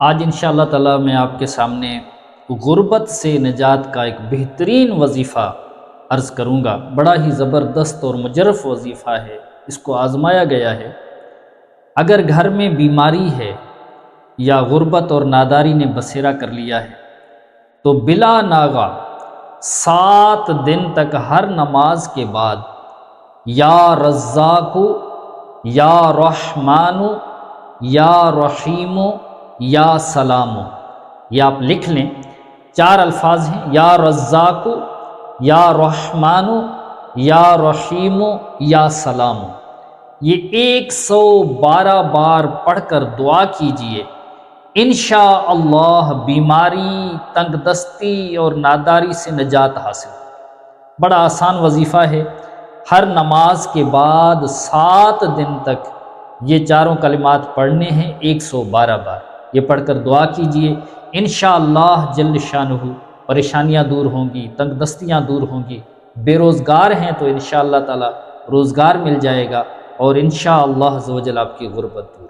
آج انشاءاللہ تعالی میں آپ کے سامنے غربت سے نجات کا ایک بہترین وظیفہ عرض کروں گا۔ بڑا ہی زبردست اور مجرف وظیفہ ہے، اس کو آزمایا گیا ہے۔ اگر گھر میں بیماری ہے یا غربت اور ناداری نے بسیرا کر لیا ہے تو بلا ناغہ 7 دن تک ہر نماز کے بعد یا رزاق، یا رحمان، یا رحیم، یا سلام، یہ آپ لکھ لیں۔ 4 الفاظ ہیں، یا رزاق، یا رحمان، یا رحیم، یا سلام۔ یہ 112 بار پڑھ کر دعا کیجئے، انشاءاللہ بیماری، تنگ دستی اور ناداری سے نجات حاصل۔ بڑا آسان وظیفہ ہے، ہر نماز کے بعد 7 دن تک یہ چاروں کلمات پڑھنے ہیں 112 بار۔ یہ پڑھ کر دعا کیجئے، انشاءاللہ جل شانہ پریشانیاں دور ہوں گی، تنگ دستیاں دور ہوں گی۔ بے روزگار ہیں تو انشاءاللہ تعالی روزگار مل جائے گا، اور انشاءاللہ عز و جل آپ کی غربت دور